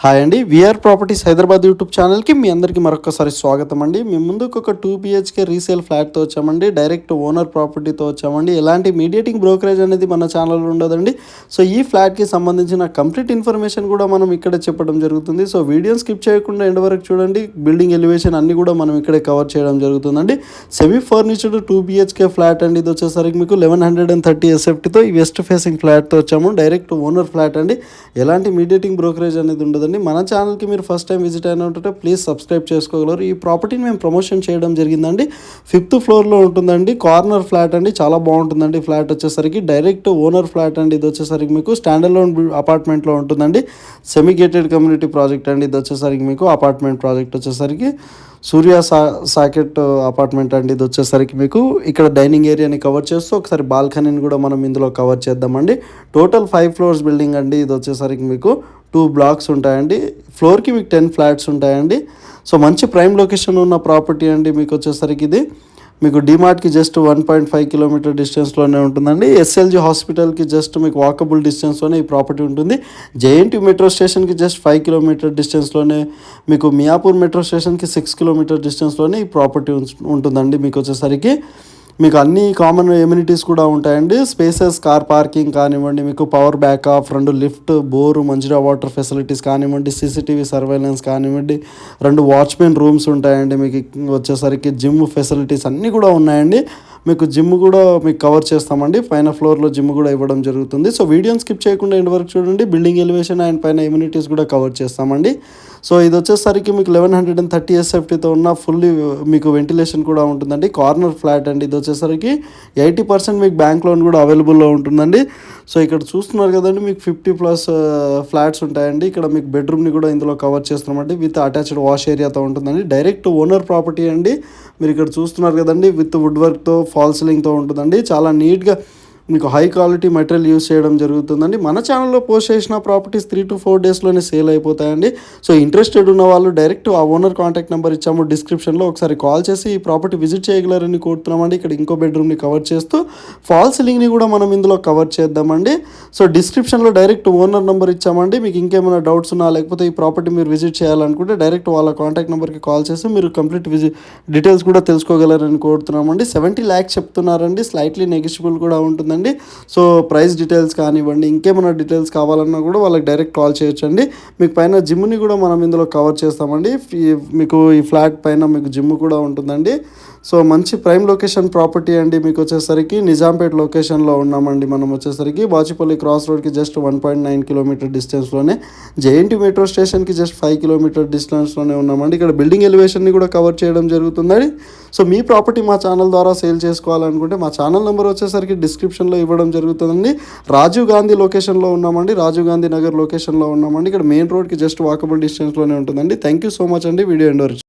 Hi అండి. We are properties Hyderabad YouTube ఛానల్కి మీ అందరికీ మరొకసారి స్వాగతం అండి. మేము ముందుకు ఒక 2 BHK రీసేల్ ఫ్లాట్తో వచ్చామండి. డైరెక్ట్ ఓనర్ ప్రాపర్టీతో వచ్చామండి. ఎలాంటి మీడియేటింగ్ బ్రోకరేజ్ అనేది మన ఛానల్లో ఉండదండి. సో ఈ ఫ్లాట్కి సంబంధించిన కంప్లీట్ ఇన్ఫర్మేషన్ కూడా మనం ఇక్కడే చెప్పడం జరుగుతుంది. సో వీడియోని స్కిప్ చేయకుండా ఎండ్ వరకు చూడండి. బిల్డింగ్ ఎలివేషన్ అన్నీ కూడా మనం ఇక్కడే కవర్ చేయడం జరుగుతుందండి. సెమీ ఫర్నిచర్డ్ 2 BHK ఫ్లాట్ అండి. ఇది వచ్చేసరికి మీకు 1130 SFTతో ఈ వెస్ట్ ఫేసింగ్ ఫ్లాట్తో వచ్చాము. డైరెక్ట్ ఓనర్ ఫ్లాట్ అండి. ఎలాంటి మీడియేటింగ్ బ్రోకరేజ్ అనేది ఉండదు. మన ఛానల్కి మీరు ఫస్ట్ టైం విజిట్ అయిన ఉంటే ప్లీజ్ సబ్స్క్రైబ్ చేసుకోగలరు. ఈ ప్రాపర్టీని మేము ప్రమోషన్ చేయడం జరిగిందండి. 5th ఫ్లోర్లో ఉంటుందండి. కార్నర్ ఫ్లాట్ అండి. చాలా బాగుంటుందండి. ఫ్లాట్ వచ్చేసరికి డైరెక్ట్ ఓనర్ ఫ్లాట్ అండి. ఇది వచ్చేసరికి మీకు స్టాండ్ అలోన్ అపార్ట్మెంట్లో ఉంటుందండి. సెమీ గేటెడ్ కమ్యూనిటీ ప్రాజెక్ట్ అండి. ఇది వచ్చేసరికి మీకు అపార్ట్మెంట్ ప్రాజెక్ట్ వచ్చేసరికి సూర్య సాకెట్ అపార్ట్మెంట్ అండి. ఇది వచ్చేసరికి మీకు ఇక్కడ డైనింగ్ ఏరియాని కవర్ చేస్తూ ఒకసారి బాల్కనీని కూడా మనం ఇందులో కవర్ చేద్దామండి. టోటల్ 5 ఫ్లోర్స్ బిల్డింగ్ అండి. ఇది వచ్చేసరికి మీకు 2 బ్లాక్స్ ఉంటాయండి. ఫ్లోర్కి మీకు 10 ఫ్లాట్స్ ఉంటాయండి. సో మంచి ప్రైమ్ లొకేషన్ ఉన్న ప్రాపర్టీ అండి. మీకు వచ్చేసరికి ఇది మీకు డిమార్ట్కి జస్ట్ 1.5 కిలోమీటర్ డిస్టెన్స్లోనే ఉంటుందండి. SLG హాస్పిటల్కి జస్ట్ మీకు వాకబుల్ డిస్టెన్స్లోనే ఈ ప్రాపర్టీ ఉంటుంది. JNT మెట్రో స్టేషన్కి జస్ట్ 5 కిలోమీటర్ డిస్టెన్స్లోనే, మీకు మియాపూర్ మెట్రో స్టేషన్కి 6 కిలోమీటర్ డిస్టెన్స్లోనే ఈ ప్రాపర్టీ ఉంటుందండి. మీకు వచ్చేసరికి మీకు అన్ని కామన్ ఎమ్యూనిటీస్ కూడా ఉంటాయండి. స్పేసెస్ కార్ పార్కింగ్ కానివ్వండి, మీకు power backup, 2 lift, bore, Manjira water facilities కానివ్వండి, CCTV సర్వేలెన్స్ కానివ్వండి, 2 వాచ్మెన్ రూమ్స్ ఉంటాయండి. మీకు వచ్చేసరికి జిమ్ ఫెసిలిటీస్ అన్నీ కూడా ఉన్నాయండి. మీకు జిమ్ కూడా మీకు కవర్ చేస్తామండి. పైన ఫ్లోర్లో జిమ్ కూడా ఇవ్వడం జరుగుతుంది. సో వీడియోని స్కిప్ చేయకుండా ఎండ్ వరకు చూడండి. బిల్డింగ్ ఎలివేషన్ అండ్ పైన ఎమ్యూనిటీస్ కూడా కవర్ చేస్తామండి. సో ఇది వచ్చేసరికి మీకు 1130 SFTతో ఉన్న ఫుల్లీ మీకు వెంటిలేషన్ కూడా ఉంటుందండి. కార్నర్ ఫ్లాట్ అండి. ఇది వచ్చేసరికి 80% మీకు బ్యాంక్ లోన్ కూడా అవైలబుల్లో ఉంటుందండి. సో ఇక్కడ చూస్తున్నారు కదండి, మీకు 50+ ఫ్లాట్స్ ఉంటాయండి. ఇక్కడ మీకు బెడ్రూమ్ని కూడా ఇందులో కవర్ చేస్తున్నామండి. విత్ అటాచ్డ్ వాష్ ఏరియాతో ఉంటుందండి. డైరెక్ట్ ఓనర్ ప్రాపర్టీ అండి. మీరు ఇక్కడ చూస్తున్నారు కదండి, విత్ వుడ్ వర్క్తో, ఫాల్ సీలింగ్తో ఉంటుందండి. చాలా నీట్గా మీకు హై క్వాలిటీ మెటీరియల్ యూస్ చేయడం జరుగుతుందండి. మన ఛానల్లో పోస్ట్ చేసిన ప్రాపర్టీస్ 3 to 4 డేస్లోనే సేల్ అయిపోతాయండి. సో ఇంట్రెస్టెడ్ ఉన్న వాళ్ళు డైరెక్ట్ ఆ ఓనర్ కాంటాక్ట్ నెంబర్ ఇచ్చాము డిస్క్రిప్షన్లో, ఒకసారి కాల్ చేసి ఈ ప్రాపర్టీ విజిట్ చేయగలరని కోరుతున్నామండి. ఇక్కడ ఇంకో బెడ్రూమ్ని కవర్ చేస్తూ ఫాల్ సీలింగ్ని కూడా మనం ఇందులో కవర్ చేద్దామండి. సో డిస్క్రిప్షన్లో డైరెక్ట్ ఓనర్ నెంబర్ ఇచ్చామండి. మీకు ఇంకేమైనా డౌట్స్ ఉన్నా, లేకపోతే ఈ ప్రాపర్టీ మీరు విజిట్ చేయాలనుకుంటే డైరెక్ట్ వాళ్ళ కాంటాక్ట్ నెంబర్కి కాల్ చేసి మీరు కంప్లీట్ డీటెయిల్స్ కూడా తెలుసుకోగలరని కోరుతున్నామండి. 70 lakhs చెప్తున్నారండి. స్లైట్లీ నెగిషియబుల్ కూడా ఉంటుందండి. సో ప్రైస్ డీటెయిల్స్ కానివ్వండి, ఇంకేమైనా డీటెయిల్స్ కావాలన్నా కూడా వాళ్ళకి డైరెక్ట్ కాల్ చేయొచ్చండి. మీకు పైన జిమ్ని కూడా మనం ఇందులో కవర్ చేస్తామండి. మీకు ఈ ఫ్లాట్ పైన మీకు జిమ్ కూడా ఉంటుందండి. సో మంచి ప్రైమ్ లొకేషన్ ప్రాపర్టీ అండి. మీకు వచ్చేసరికి నిజాంపేట్ లొకేషన్లో ఉన్నామండి. మనం వచ్చేసరికి బాచిపల్లి క్రాస్ రోడ్కి జస్ట్ 1.9 కిలోమీటర్ డిస్టెన్స్లోనే, JNT మెట్రో స్టేషన్కి జస్ట్ 5 కిలోమీటర్ డిస్టెన్స్లోనే ఉన్నామండి. ఇక్కడ బిల్డింగ్ ఎలివేషన్ని కూడా కవర్ చేయడం జరుగుతుందండి. సో మీ ప్రాపర్టీ మా ఛానల్ ద్వారా సేల్ చేసుకోవాలనుకుంటే మా ఛానల్ నెంబర్ వచ్చేసరికి డిస్క్రిప్షన్లో ఇవ్వడం జరుగుతుందండి. రాజీవ్ గాంధీ లొకేషన్లో ఉన్నామండి. రాజీవ్ గాంధీ నగర్ లొకేషన్లో ఉన్నామండి. ఇక్కడ మెయిన్ రోడ్కి జస్ట్ వాకబుల్ డిస్టెన్స్లోనే ఉంటుందండి. థ్యాంక్ యూ సో మచ్ అండి. వీడియో ఎండ్ వరకు